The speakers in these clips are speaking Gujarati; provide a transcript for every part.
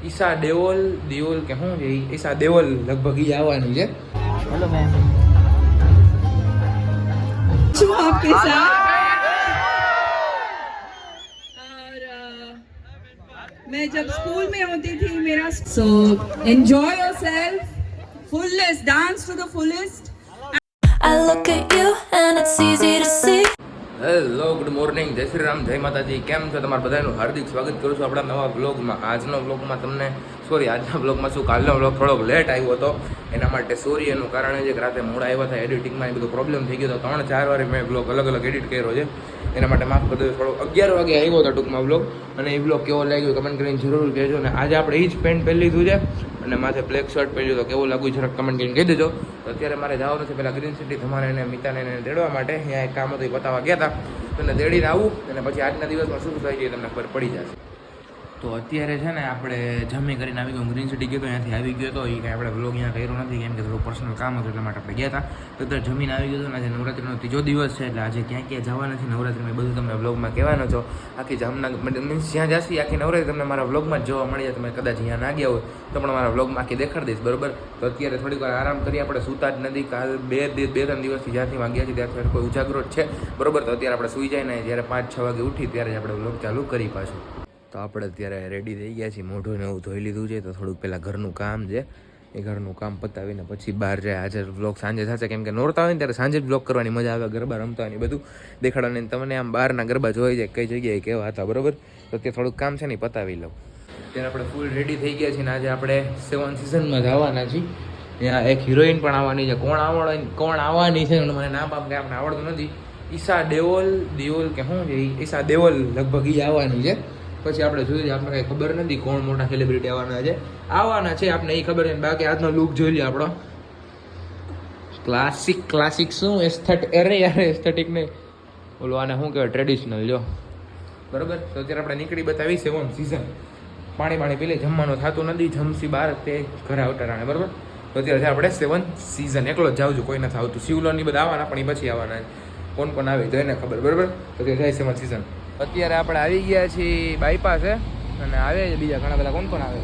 ઈશા દેઓલ કે શું છે ઈશા દેઓલ લગભગ ઈ આવવાની છે. हेलो मैम जो आपके साथ और मैं जब स्कूल में होती थी मेरा so enjoy yourself fullest dance to the fullest. I look at you and it's easy to see. Hello good morning, જય શ્રી રામ, જય માતાજી. કેમ છો? તમારા બધાનું હાર્દિક સ્વાગત કરું છું આપણા નવા વ્લોગમાં. આજના વ્લોગમાં તમને આજના વ્લોગમાં શું, કાલનો વ્લોગ થોડોક લેટ આવ્યો હતો. એના માટે સોરી. એનું કારણ એ છે કે રાતે મોડા આવ્યા હતા, એડિટિંગમાં એ બધો પ્રોબ્લેમ થઈ ગયો હતો. 3-4 વાર મેં વ્લોગ અલગ અલગ એડિટ કર્યો છે. એના માટે માફ કરી દો. થોડો 11 વાગે આવ્યો હતો ટૂંકમાં વ્લોગ. અને એ વ્લોગ કેવો લાગ્યો કમેન્ટ કરીને જરૂર કહેજો. અને આજે આપણે એ જ પેન્ટ પહેરી લીધું છે અને માથે બ્લેક શર્ટ પહેર્યું તો કેવું લાગ્યું જરાક કમેન્ટ કરીને કહી દેજો. તો અત્યારે મારે જવાનું છે પહેલાં ગ્રીન સિટી ધમાને અને મિતાને એને તેડવા માટે. અહીંયા એક કામ હતું, એ બતાવવા ગયા હતા. તમને તેડીને આવું અને પછી આજના દિવસમાં શું થાય છે તમને ખબર પડી જશે. તો અત્યારે છે ને આપણે જમી કરીને આવી ગયો. ગ્રીન સિટી ગયો તો અહીંયાથી આવી ગયો હતો. એ કાંઈ આપણે વ્લોગ અહીંયા કર્યો નથી કેમ કે થોડું પર્સનલ કામ હતું એટલા માટે આપણે ગયા હતા. તો અત્યારે જમીને આવી ગયો હતો. અને આજે નવરાત્રિનો ત્રીજો દિવસ છે એટલે આજે ક્યાં ક્યાં જવાના છે નવરાત્રિમાં એ બધું તમને વ્લોગમાં કહેવાનો છો. આખી જામનગર મીન્સ જ્યાં જશી આખી નવરાત્રિ તમને મારા વ્લોગમાં જ જોવા મળી જાય. તમે કદાચ અહીંયા ના ગયા હોય તો પણ મારા વ્લોગમાં આખી દેખાડી દઈશ, બરોબર? તો અત્યારે થોડીક વાર આરામ કરીએ. આપણે સૂતા જ નથી. કાલ 2-3 દિવસથી જ્યાંથી વાગ્યા છે ત્યારથી કોઈ ઉજાગરો જ છે, બરોબર? તો અત્યારે આપણે સૂઈ જાય ને જ્યારે 5-6 વાગે ઉઠી ત્યારે જ આપણે વ્લોગ ચાલુ કરી પાછું. તો આપણે અત્યારે રેડી થઈ ગયા છીએ. મોઢું ને એવું ધોઈ લીધું છે. તો થોડુંક પહેલાં ઘરનું કામ છે, એ ઘરનું કામ પતાવીને પછી બહાર જાય. આજે વ્લોગ સાંજે થશે કેમ કે નોરતા હોય ને ત્યારે સાંજે જ વ્લોગ કરવાની મજા આવે, ગરબા રમતા હોય ને બધું દેખાડવાની. તમને આમ બહારના ગરબા જોઈ જાય કઈ જગ્યાએ કેવા હતા, બરોબર? તો ત્યાં થોડુંક કામ છે ને પતાવી લઉં. ત્યારે આપણે ફૂલ રેડી થઈ ગયા છીએ ને આજે આપણે 7 સિઝનમાં જવાના છીએ. ત્યાં એક હિરોઈન પણ આવવાની છે. કોણ આવવાની છે મને નામ આમ કે આપણે આવડતું નથી. ઈશા દેઓલ કે શું છે ઈશા દેઓલ લગભગ ઈ આવવાની છે. પછી આપણે જોઈએ, આપણે કંઈ ખબર નથી કોણ મોટા સેલિબ્રિટી આવવાના છે. આપણે એ ખબર છે. બાકી આજનો લુક જોઈ લઈએ આપણો. ક્લાસિક શું એસ્થેટિક નહીં, ઓલું આને શું કહેવાય, ટ્રેડિશનલ જો, બરોબર? તો અત્યારે આપણે નીકળી બતાવી 7 સિઝન. પાણી પી લે, જમવાનું થતું નથી, જમસી બહાર તે ઘરે આવતા રાણે, બરોબર? તો અત્યારે આપણે 7 સિઝન એકલો જ જાઉં છું, કોઈ નથી આવતું. શિવલોની બધા આવવાના પણ એ પછી આવવાના. કોણ આવે તો એને ખબર, બરોબર? તો અત્યારે જાય 7 સિઝન. અત્યારે આપણે આવી ગયા છીએ બાયપાસે અને આવે છે બીજા ઘણા બધા. કોણ આવે?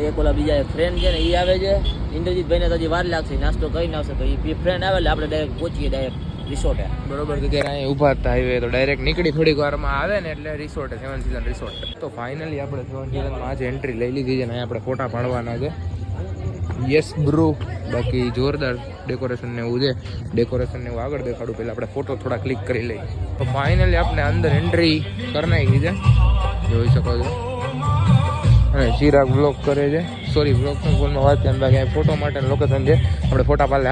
એક ઓલા બીજા ફ્રેન્ડ છે ને એ આવે છે. ઇન્દ્રજીતભાઈને તો હજી વાર લાગશે, નાસ્તો કરીને આવશે. તો એ ફ્રેન્ડ આવે એટલે આપણે ડાયરેક્ટ પહોંચીએ ડાયરેક્ટ રિસોર્ટે, બરોબર? તો ત્યારે અહીંયા ઊભા હતા હાઈવે, તો ડાયરેક્ટ નીકળી થોડીક વારમાં આવે ને એટલે રિસોર્ટે, 7 સિઝન રિસોર્ટ. તો ફાઇનલી આપણે 7 સિઝનમાં આજે એન્ટ્રી લઈ લીધી છે ને અહીંયા આપણે ફોટા પાડવાના છે. Yes bro. બાકી જોરદાર ડેકોરેશન ને એવું છે. ડેકોરેશન ને એવું આગળ દેખાડું, પહેલાં આપણે ફોટો થોડા ક્લિક કરી લઈએ. તો ફાઇનલી આપણે અંદર એન્ટ્રી કરી નાખી છે, જોઈ શકો છો. અને ચિરાગ બ્લોગ કરે છે. સોરી, બ્લોગ ફોનમાં વાત કરી, બાકી ફોટો માટેનું લોકેશન છે. આપણે ફોટા પાડે.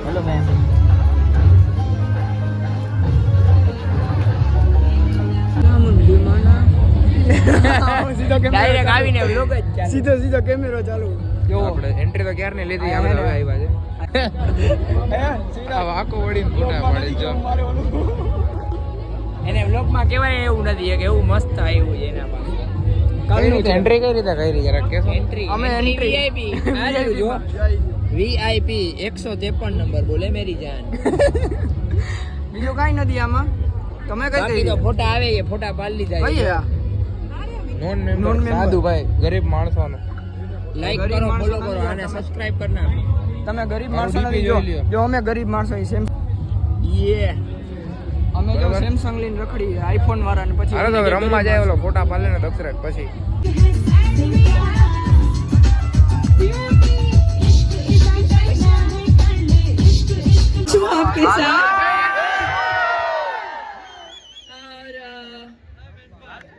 हेलो मैम ડાયરેક્ટ આવીને વ્લોગ જ સીધો કેમેરો ચાલુ. આપણે એન્ટ્રી તો ક્યારની લીધી, આપણે હવે આવ્યા છે. આ વાકો વળીને ફોટા પાડી જો. એને વ્લોગમાં કહેવાય એવું નથી કે એવું મસ્ત આવ્યું છે એના પાસે. એન્ટ્રી કઈ રીતે કરી જરાક કહેશો? અમે એન્ટ્રી વીઆઈપી આ જો વીઆઈપી 153 નંબર બોલે મેરી જાન. બીજું કાઈ નથી આમાં. તમે કઈ તો ફોટા આવે કે ફોટા પાડી લીધા. નોન મેમ્બર સાધુ ભાઈ, ગરીબ માણસોનો લાઈક કરો, ફોલો કરો અને સબસ્ક્રાઇબ કરી નાખો. તમે ગરીબ માણસો નથી. જો અમે ગરીબ માણસો સેમ યે અમે જો સેમસંગ લઈને રખડી આઈફોન વાળાને પછી હાલો તો રમવા જાય ઓલો ફોટા પાડે ને દક્ષરાજ પછી. जो आपके साथ और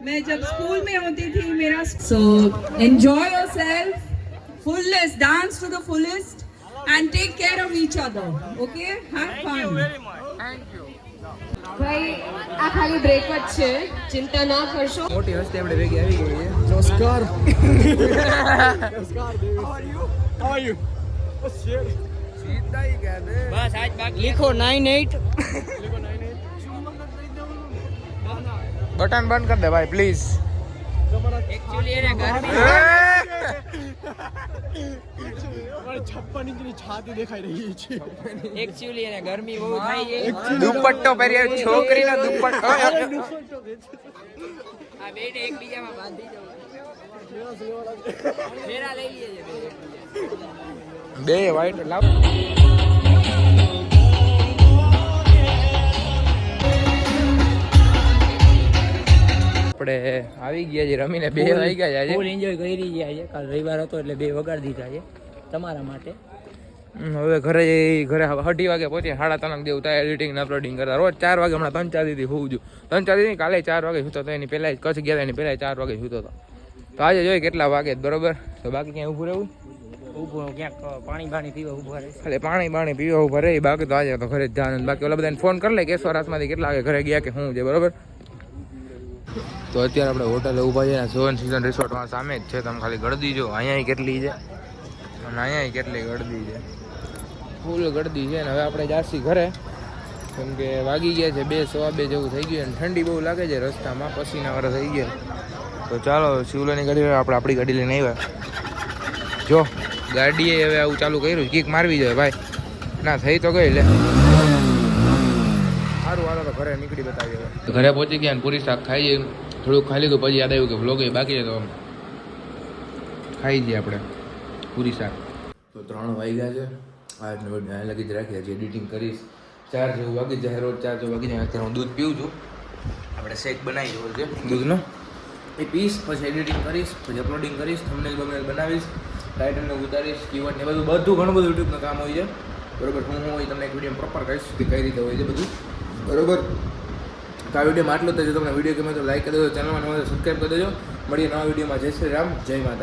मैं जब स्कूल में होती थी मेरा so enjoy yourself fullest dance to the fullest and take care of each other, okay? Have fun. ભાઈ આ ખાલી બ્રેક જ છે, ચિંતા ના કરશો. મોટી હસ્તી આપણે ભેગી આવી ગઈ છે. નમસ્કાર. How are you? સીધા ઈ કહે દે. બસ આજ બાકી लिखो 98. બટન બંધ કર દે ભાઈ પ્લીઝ. એક્ચ્યુઅલી એને ગરમી 56 ઇંચની છાતી દેખાઈ રહી છે. એકચ્યુઅલી એને ગરમી બહુ થાય છે. દુપટ્ટો પહેર્યો છોકરીનો દુપટ્ટો આ બેને એકબીજામાં બાંધી દઉં. ફેરા લઈ લઈએ છે બે. બે વાઈટ લાવ. આપણે આવી ગયા છે રમીને 2 વાગ્યા છે આજે. ફૂલ એન્જોય કરી ગયા છે. કાલ રવિવાર હતો એટલે 2 વગાડી દીધા છે તમારા માટે. હવે ઘરે 8 વાગે પહોંચી 3:30 જેવું થાય એડિટિંગ ને અપલોડિંગ કરતા. રોજ 4 વાગે હમણાં 3-4 દીધી હોવું છું. 3-4 દીધી કાલે 4 વાગે સૂતો હતો. એની પહેલા કચ્છ ગયા હતા એની પહેલા 4 વાગે સૂતો હતો. તો આજે જોઈએ કેટલા વાગે બરોબર. તો બાકી ક્યાંય ઊભું રહેવું, ઊભો ક્યાંક પાણી પીવા ઊભો રહે. ખાલી પાણી પીવા ઊભા રહે. બાકી તો આજે તો ઘરે જ જવાનું. બાકી ઓલા બધાને ફોન કરી લે કે સ્વરાજમાંથી કેટલા વાગે ઘરે ગયા કે શું છે બરોબર. તો અત્યારે આપણે હોટલે ઊભા છે. 7 સીઝન રિસોર્ટમાં સામે જ છે. તમે ખાલી ગળદી જો અહીંયા કેટલી છે અને અહીંયા કેટલી ગળદી છે. ફૂલ ગળદી છે. ને હવે આપણે જાસી ઘરે, કેમ કે વાગી ગયા છે 2-2:15 જેવું થઈ ગયું. અને ઠંડી બહુ લાગે છે રસ્તામાં, પસીના વાળા થઈ ગયા. તો ચાલો શિવલાની ગાડી આપણે આપણી ગાડી લઈને આવ્યા. જો ગાડીએ હવે આવું ચાલુ કર્યું, કીક મારવી જોઈએ ભાઈ. ના થઈ તો ગઈ લે. સારું હાલો તો ઘરે નીકળી બતાવીએ. ઘરે પહોંચી ગયા ને પૂરી શાક ખાઈએ. થોડુંક ખાઈ લીધું પછી યાદ આવ્યું કે વ્લોગ બાકી છે તો ખાઈ જઈએ આપણે પૂરી શાક. તો 3 વાગ્યા છે. આજનો વિડીયો અહીં લગી જ રાખીએ છીએ. એડિટિંગ કરીશ 4 જેવું વાગી જાય. રોજ 4 જેવું વાગી જાય. અત્યારે હું દૂધ પીવું છું. આપણે શેક બનાવી રહ્યો છે દૂધનો. એ પીશ પછી એડિટિંગ કરીશ, પછી અપલોડિંગ કરીશ, થંબનેલ બનાવીશ, ટાઇટલને ઉતારીશ, કીવર્ડ ને બધું ઘણું બધું યુટ્યુબનું કામ હોય છે બરોબર. હું હોય તમને એક વિડીયો પ્રોપર કહીશ કે કઈ રીતે હોય છે બધું બરોબર. તો આ વિડીયોમાં આટલું જ. જો તમને વિડીયો ગમે તો લાઈક કરી દેજો, ચેનલમાં નવા સબસ્ક્રાઈબ કરી દેજો. મળીએ નવા વિડીયોમાં. જય શ્રી રામ, જય માતા.